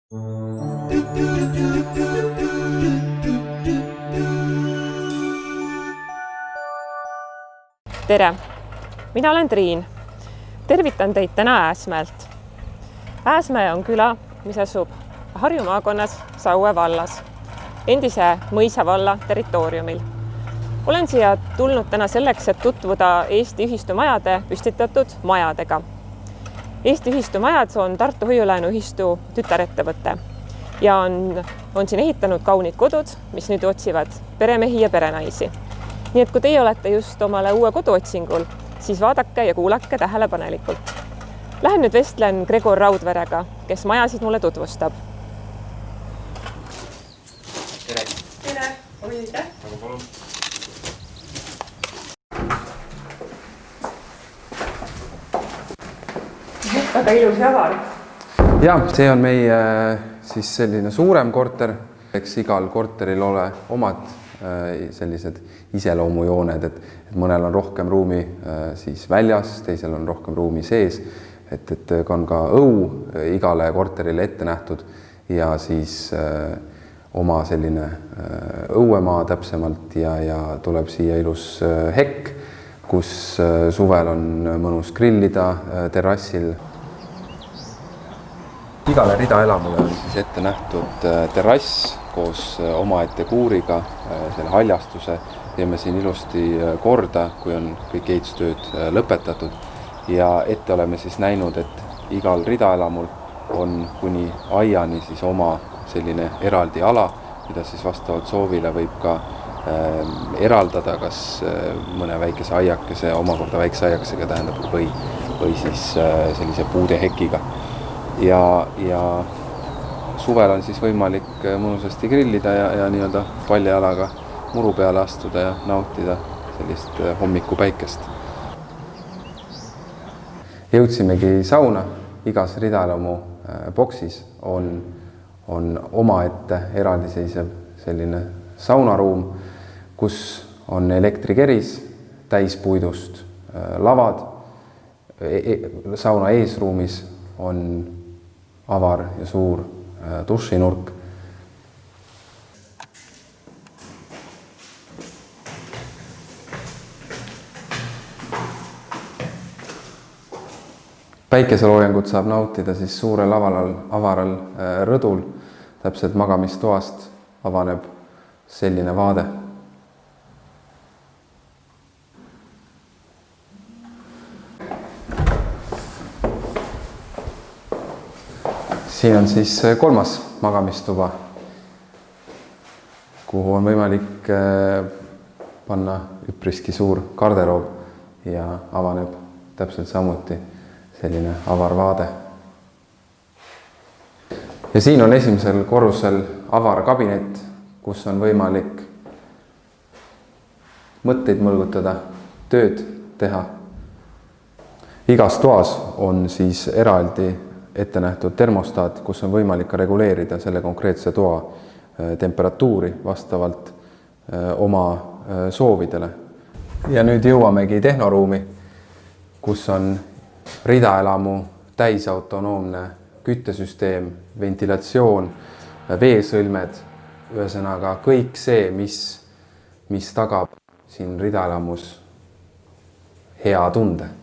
Tere! Mina olen Triin. Tervitan teid täna Ääsmäelt. Ääsmäe on küla, mis asub Harju maakonnas Saue vallas, endise mõisavalla territooriumil. Olen siia tulnud täna selleks, et tutvuda Eesti Ühistumajade püstitatud majadega. Eesti Ühistumajad on Tartu Hoiu-laenuühistu tütarettevõte ja on siin ehitanud kaunid kodud, mis nüüd otsivad peremehi ja perenaisi. Nii et kui teie olete just omale uue kodu otsingul, siis vaadake ja kuulake tähelepanelikult. Lähen nüüd vestlen Gregor Raudverega, kes majasid mulle tutvustab. Tere! Tere! Aitäh! Aga palun! Väga ilus ja avar. Ja, see on meie siis selline suurem korter. Eks igal korteril ole omad sellised iseloomujooned, et mõnel on rohkem ruumi siis väljas, teisel on rohkem ruumi sees, et on ka õu igale korterile ette nähtud ja siis oma selline õuemaa täpsemalt ja tuleb siia ilus hekk, kus suvel on mõnus grillida terrassil. Igale ridaelamule on siis ette nähtud terrass koos omaette kuuriga, selle haljastuse teeme siin ilusti korda, kui on kõik ehitustööd lõpetatud. Ja ette oleme siis näinud, et igal ridaelamul on kuni aiani siis oma selline eraldi ala, mida siis vastavalt soovile võib ka eraldada, kas mõne väikese aiakese, omakorda väikese aiakesega tähendab või siis sellise puude hekiga. Ja suvel on siis võimalik mõnusasti grillida ja nii-öelda paljalaga muru peale astuda ja nautida sellist hommikupäikest. Jõudsimegi sauna. Igas ridaelamu boksis on omaette eraldiseisev selline saunaruum, kus on elektrikeris, täispuidust lavad. Sauna eesruumis on avar ja suur dušinurk. Päikeseloojangut saab nautida siis suurel avaral rõdul. Täpselt magamistoast avaneb selline vaade. Siin on siis kolmas magamistuba, kuhu on võimalik panna üpriski suur garderoob ja avaneb täpselt samuti selline avar vaade. Ja siin on esimesel korrusel avar kabinet, kus on võimalik mõtteid mõlgutada, tööd teha. Igas toas on siis eraldi ette nähtud termostaat, kus on võimalik ka reguleerida selle konkreetse toa temperatuuri vastavalt oma soovidele. Ja nüüd jõuamegi tehnoruumi, kus on ridaelamu täisautonoomne küttesüsteem, ventilatsioon, veesõlmed, ühesõnaga kõik see, mis tagab siin ridaelamus hea tunde.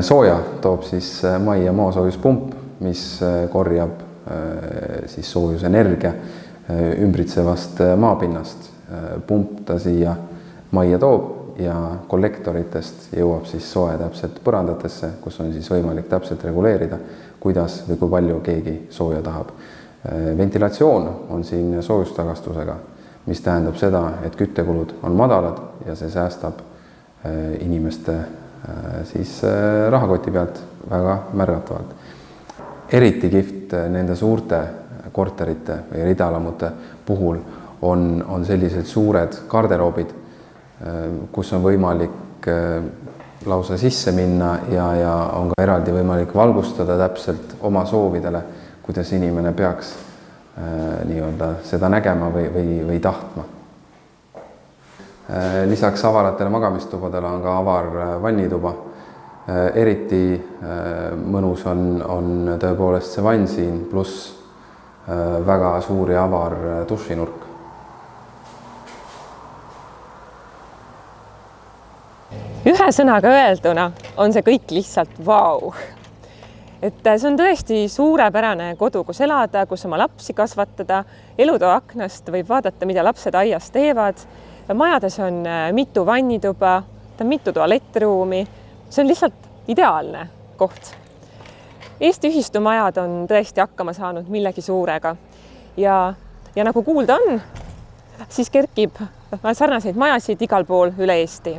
Sooja toob siis mai- ja maasoojuspump, mis korjab siis soojusenergia ümbritsevast maapinnast. Pump ta siia majja toob ja kollektoritest jõuab siis soe täpselt põrandatesse, kus on siis võimalik täpselt reguleerida, kuidas või kui palju keegi sooja tahab. Ventilatsioon on siin soojustagastusega, mis tähendab seda, et küttekulud on madalad ja see säästab inimeste siis rahakoti pealt väga märgatavalt. Eriti kihvt nende suurte korterite või ridaelamute puhul on sellised suured garderoobid, kus on võimalik lausa sisse minna ja on ka eraldi võimalik valgustada täpselt oma soovidele, kuidas inimene peaks nii-öelda seda nägema või tahtma. Lisaks avaratele magamistubadele on ka avar vannituba. Eriti mõnus on tõepoolest see vann siin, pluss väga suur ja avar dušinurk. Ühe sõnaga öelduna on see kõik lihtsalt vau. Et see on tõesti suurepärane kodu, kus elada, kus oma lapsi kasvatada. Elutoa aknast võib vaadata, mida lapsed aias teevad. Majades on mitu vannituba, mitu tualettruumi. See on lihtsalt ideaalne koht. Eesti ühistumajad on tõesti hakkama saanud millegi suurega ja nagu kuulda on, siis kerkib sarnaseid majasid igal pool üle Eesti.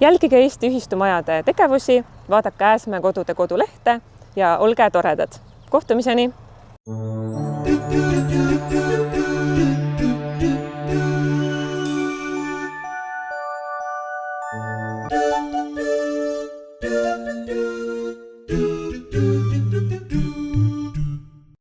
Jälgige Eesti ühistumajade tegevusi, vaadake Ääsmäe kodude kodulehte ja olge toredad. Kohtumiseni!